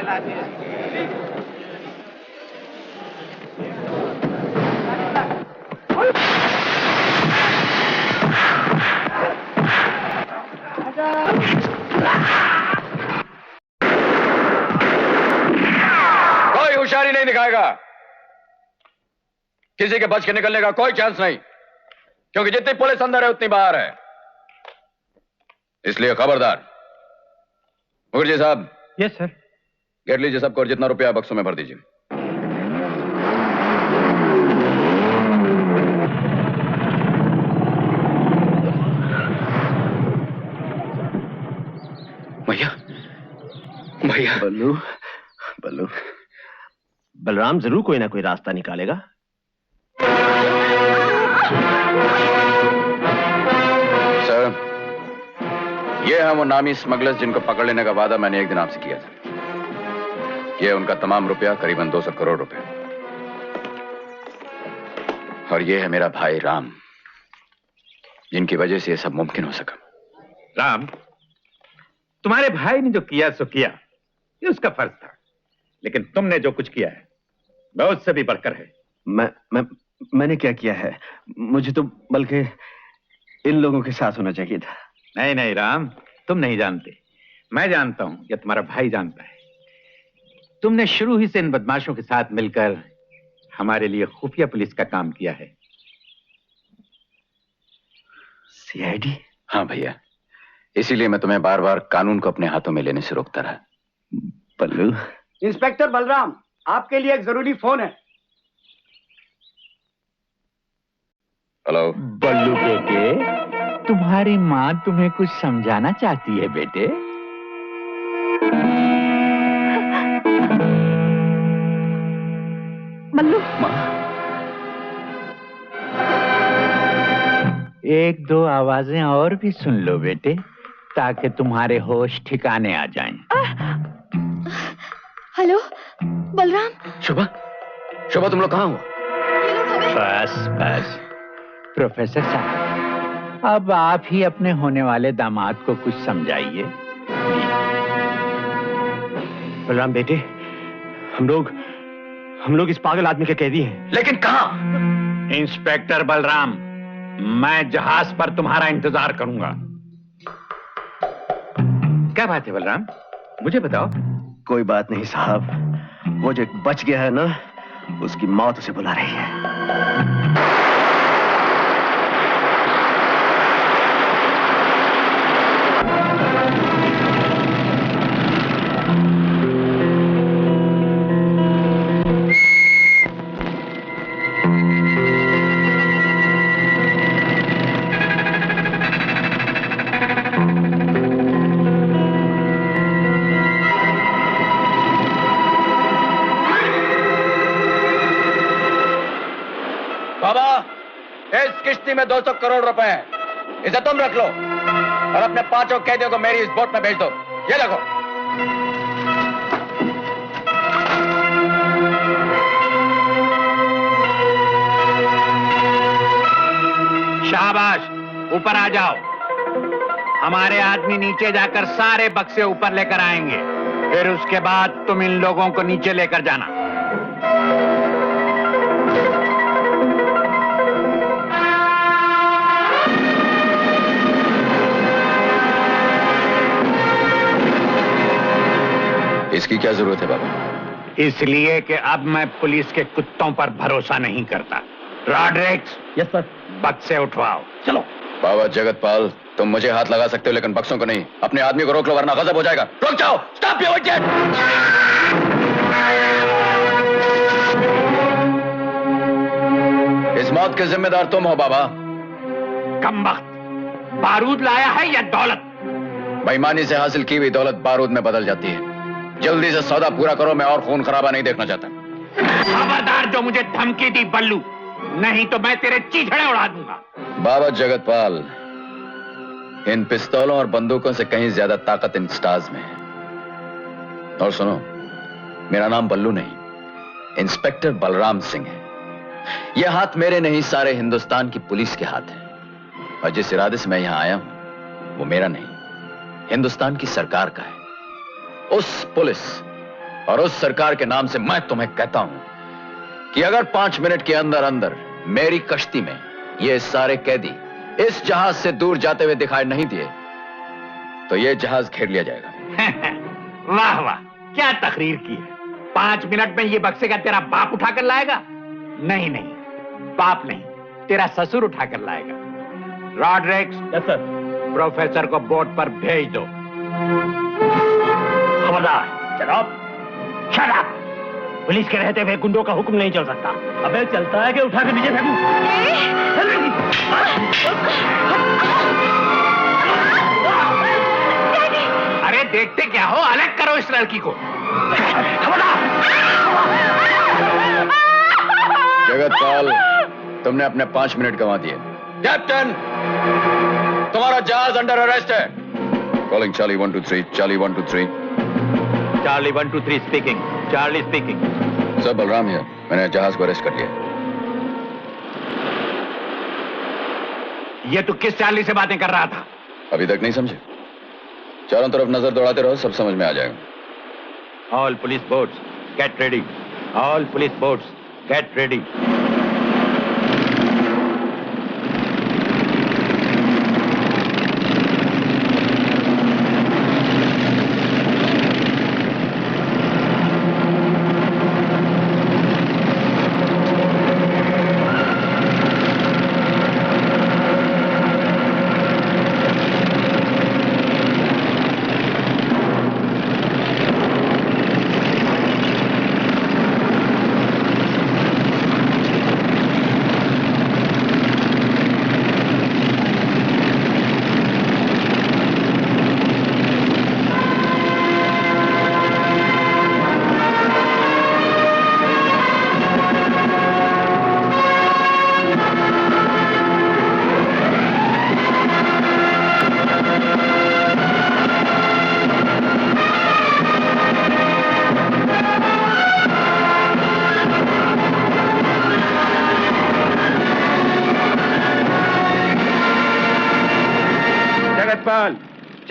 कोई होशियारी नहीं दिखाएगा। किसी के बच के निकलने का कोई चांस नहीं, क्योंकि जितनी पुलिस अंदर है उतनी बाहर है। इसलिए खबरदार। मुखर्जी साहब। Yes sir. घेर लीजिए सबको और जितना रुपया बक्सों में भर दीजिए। भैया, भैया। बल्लू, बल्लू, बलराम जरूर कोई ना कोई रास्ता निकालेगा। सर, ये हैं वो नामी स्मगलर्स जिनको पकड़ लेने का वादा मैंने एक दिन आपसे किया था। ये उनका तमाम रुपया, करीबन 200 करोड़ रुपए। और ये है मेरा भाई राम, जिनकी वजह से ये सब मुमकिन हो सका। राम, तुम्हारे भाई ने जो किया सो किया, ये उसका फर्ज था, लेकिन तुमने जो कुछ किया है वह उससे भी बढ़कर है। मैंने क्या किया है? मुझे तो बल्कि इन लोगों के साथ होना चाहिए था। नहीं नहीं राम, तुम नहीं जानते, मैं जानता हूं, या तुम्हारा भाई जानता है। तुमने शुरू ही से इन बदमाशों के साथ मिलकर हमारे लिए खुफिया पुलिस का काम किया है। सीआईडी? हाँ भैया, इसीलिए मैं तुम्हें बार बार कानून को अपने हाथों में लेने से रोकता रहा। बल्लू। इंस्पेक्टर बलराम, आपके लिए एक जरूरी फोन है। हेलो। बल्लू बेटे, तुम्हारी माँ तुम्हें कुछ समझाना चाहती है बेटे। बल्लू। एक दो आवाजें और भी सुन लो बेटे, ताकि तुम्हारे होश ठिकाने आ जाएं। हेलो बलराम। शुभा, शुभा तुम लोग कहाँ हो? बस बस प्रोफेसर साहब, अब आप ही अपने होने वाले दामाद को कुछ समझाइए। बलराम बेटे, हम लोग इस पागल आदमी के कैदी हैं। लेकिन कहाँ? इंस्पेक्टर बलराम, मैं जहाज पर तुम्हारा इंतजार करूंगा। क्या बात है बलराम, मुझे बताओ। कोई बात नहीं साहब, वो जो एक बच गया है ना, उसकी मौत उसे बुला रही है। किश्ती में 200 करोड़ रुपए हैं, इसे तुम रख लो और अपने 5 कैदियों को मेरी इस बोट में भेज दो। ये देखो। शाबाश, ऊपर आ जाओ। हमारे आदमी नीचे जाकर सारे बक्से ऊपर लेकर आएंगे, फिर उसके बाद तुम इन लोगों को नीचे लेकर जाना। इसकी क्या जरूरत है बाबा? इसलिए कि अब मैं पुलिस के कुत्तों पर भरोसा नहीं करता। रॉड्रिक्स। Yes sir. बक्से उठवाओ, चलो। बाबा जगतपाल, तुम मुझे हाथ लगा सकते हो लेकिन बक्सों को नहीं। अपने आदमी को रोक लो वरना गजब हो जाएगा। रुक जाओ, स्टॉप योर जेट। इस मौत के जिम्मेदार तुम हो बाबा। कमबख्त, बारूद लाया है या दौलत? बेईमानी से हासिल की हुई दौलत बारूद में बदल जाती है। जल्दी से सौदा पूरा करो, मैं और खून खराबा नहीं देखना चाहता। खबरदार जो मुझे धमकी दी बल्लू, नहीं तो मैं तेरे चीथड़े उड़ा दूंगा। बाबा जगतपाल, इन पिस्तौलों और बंदूकों से कहीं ज्यादा ताकत इन स्टार्स में है। और सुनो, मेरा नाम बल्लू नहीं, इंस्पेक्टर बलराम सिंह है। यह हाथ मेरे नहीं, सारे हिंदुस्तान की पुलिस के हाथ है। और जिस इरादे से मैं यहां आया हूं वो मेरा नहीं, हिंदुस्तान की सरकार का है। उस पुलिस और उस सरकार के नाम से मैं तुम्हें कहता हूं कि अगर 5 मिनट के अंदर अंदर मेरी कश्ती में ये सारे कैदी इस जहाज से दूर जाते हुए दिखाई नहीं दिए तो ये जहाज घेर लिया जाएगा। वाह वाह, क्या तकरीर की है। 5 मिनट में ये बक्से का तेरा बाप उठा कर लाएगा? नहीं नहीं, बाप नहीं, तेरा ससुर उठा कर लाएगा। Rodrigues, yes sir. प्रोफेसर को बोट पर भेज दो। खबरदार, जनाब, शट अप। पुलिस के रहते हुए गुंडों का हुक्म नहीं चल सकता। अबे चलता है कि उठा के नीचे फेंकूं? अरे देखते क्या हो, अलग करो इस लड़की को। जगतपाल, तुमने अपने 5 मिनट गंवा दिए। कैप्टन, तुम्हारा जहाज अंडर अरेस्ट है। Calling Charlie 1 2 3, Charlie 1 2 3। Charlie 1 2 3 speaking, Charlie speaking. Sir, Balram here. मैंने जहाज को अरेस्ट कर लिया। ये तू किस चार्ली से बातें कर रहा था? अभी तक नहीं समझे? चारों तरफ नजर दौड़ाते रहो, सब समझ में आ जाएगा। All police boats get ready, all police boats get ready.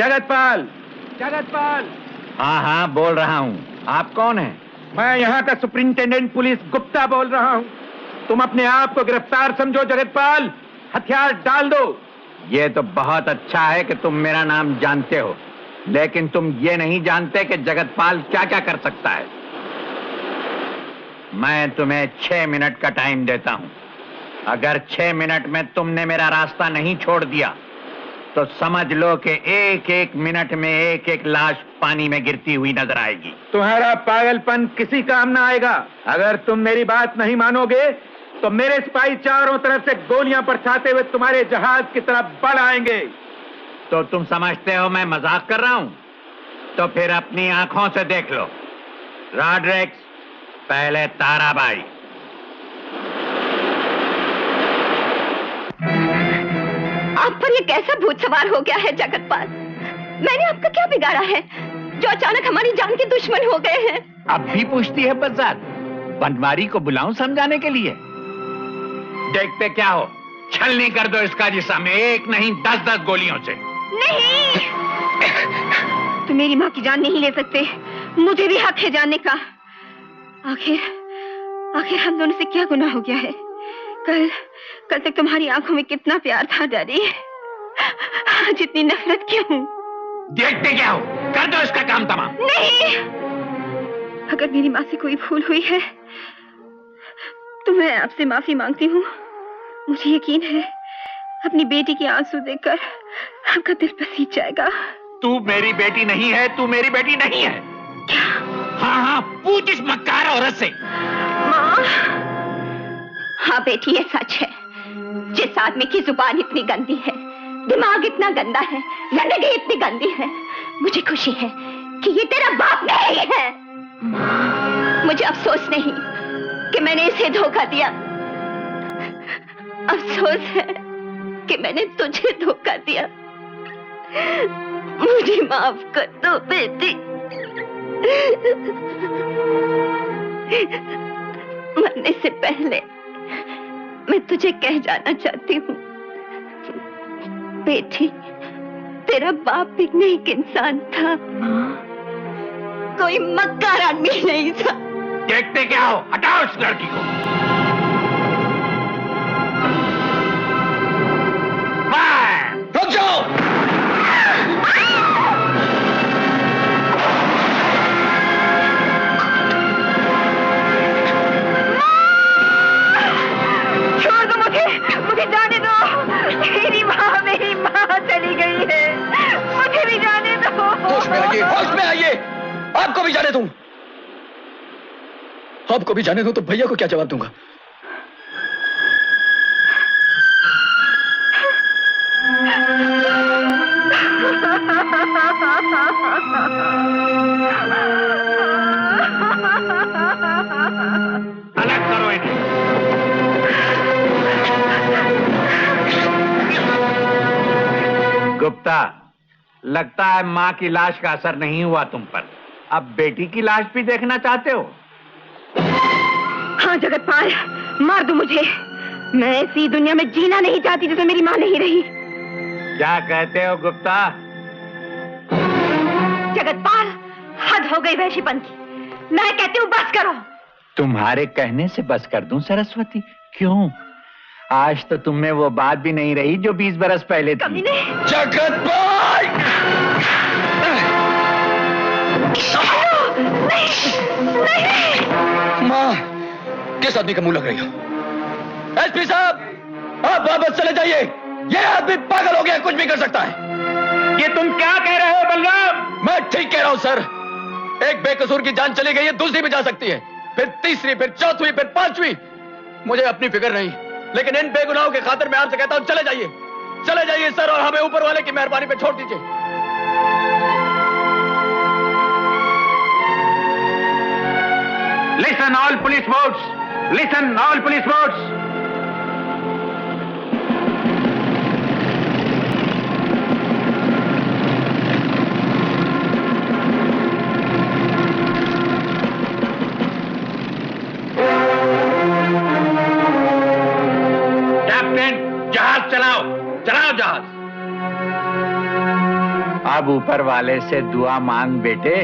Jagatpal, Jagatpal. हाँ हाँ, बोल रहा हूँ। आप कौन हैं? मैं यहाँ का सुपरिंटेंडेंट पुलिस गुप्ता बोल रहा हूँ। तुम अपने आप को गिरफ्तार समझो जगतपाल, हथियार डाल दो। ये तो बहुत अच्छा है कि तुम मेरा नाम जानते हो, लेकिन तुम ये नहीं जानते कि जगतपाल क्या क्या कर सकता है। मैं तुम्हें 6 मिनट का टाइम देता हूं। अगर 6 मिनट में तुमने मेरा रास्ता नहीं छोड़ दिया तो समझ लो कि एक एक मिनट में एक एक लाश पानी में गिरती हुई नजर आएगी। तुम्हारा पागलपन किसी काम ना आएगा। अगर तुम मेरी बात नहीं मानोगे तो मेरे सिपाही चारों तरफ से गोलियां बरसाते हुए तुम्हारे जहाज की तरफ बढ़ आएंगे। तो तुम समझते हो मैं मजाक कर रहा हूं? तो फिर अपनी आंखों से देख लो। रॉड्रिक्स, पहले ताराबाई। आप पर ये कैसा भूत सवार हो गया है जगतपाल? मैंने आपका क्या बिगाड़ा है जो अचानक हमारी जान के दुश्मन हो गए हैं? अब भी पूछती है बज़ार? बनवारी को बुलाऊं समझाने के लिए? देखते क्या हो, छलनी कर दो इसका जिस्म, एक नहीं 10-10 गोलियों से। नहीं, तुम मेरी माँ की जान नहीं ले सकते। मुझे भी हक है जानने का। आखिर हम दोनों से क्या गुनाह हो गया है? कल तक तुम्हारी आंखों में कितना प्यार था डैडी, आज इतनी नफरत क्यों? देखते क्या हो, कर दो इसका काम तमाम। नहीं, अगर मेरी माँ से कोई भूल हुई है तो मैं आपसे माफी मांगती हूँ। मुझे यकीन है अपनी बेटी के आंसू देखकर आपका दिल पसीज जाएगा। तू मेरी बेटी नहीं है, तू मेरी बेटी नहीं है। क्या? हाँ हाँ, पूछ इस मक्कार औरत से। माँ, हाँ बेटी, ये सच है। जिस आदमी की जुबान इतनी गंदी है, दिमाग इतना गंदा है, जिंदगी इतनी गंदी है, मुझे खुशी है कि ये तेरा बाप नहीं है। मुझे अफसोस नहीं कि मैंने इसे धोखा दिया, अफसोस है कि मैंने तुझे धोखा दिया। मुझे माफ कर दो बेटी। मरने से पहले मैं तुझे कह जाना चाहती हूँ, बेटी, तेरा बाप एक नेक इंसान था। कोई मक्कार आदमी नहीं था। देखते क्या हो, हटाओ इस लड़की को। रुक जाओ। छोड़ दो मुझे जाने दो। मेरी माँ चली गई है, मुझे भी जाने दो। होश में आइए, आपको भी जाने दूं। आपको भी जाने दूं तो भैया को क्या जवाब दूंगा? अलग करो इन्हें। गुप्ता, लगता है माँ की लाश का असर नहीं हुआ तुम पर। अब बेटी की लाश भी देखना चाहते हो? हाँ जगतपाल, मार दो मुझे। मैं ऐसी दुनिया में जीना नहीं चाहती जिसमें मेरी माँ नहीं रही। क्या कहते हो गुप्ता? जगतपाल, हद हो गई वैशीपन की। मैं कहती हूँ बस करो। तुम्हारे कहने से बस कर दूं सरस्वती? क्यों? आज तो तुम में वो बात भी नहीं रही जो 20 बरस पहले थी। कमीने! जगतपाल! नहीं! माँ, किस आदमी का मुंह लग रही हो? एसपी साहब, आप वापस चले जाइए। ये आदमी पागल हो गया, कुछ भी कर सकता है। ये तुम क्या कह रहे हो बलराम? मैं ठीक कह रहा हूं सर। एक बेकसूर की जान चली गई है, दूसरी भी जा सकती है, फिर तीसरी, फिर चौथी, फिर पांचवी। मुझे अपनी फिक्र नहीं, लेकिन इन बेगुनाहों के खातिर मैं आपसे कहता हूं चले जाइए सर, और हमें ऊपर वाले की मेहरबानी पे छोड़ दीजिए। Listen all police boats! Listen all police boats! Captain, जहाज चलाओ जहाज। अब ऊपर वाले से दुआ मांग बेटे।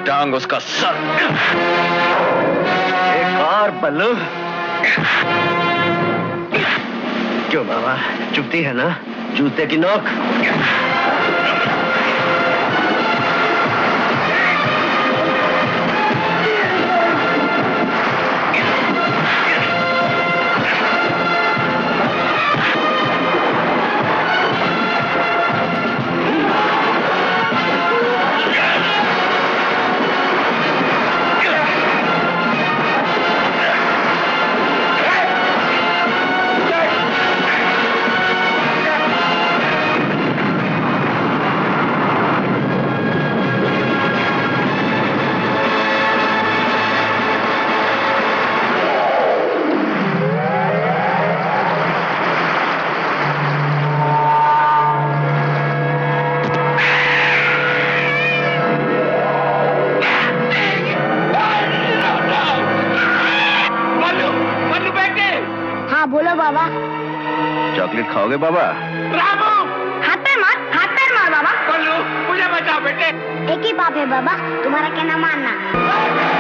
टांग उसका सर। एक और बल्लू। क्यों बाबा, चुभती है ना जूते की नोक? चॉकलेट खाओगे बाबा? रामू, हाथ पैर मार बाबा। बल्लू, मुझे बचाओ बेटे। एक ही बाप है बाबा, तुम्हारा कहना मानना।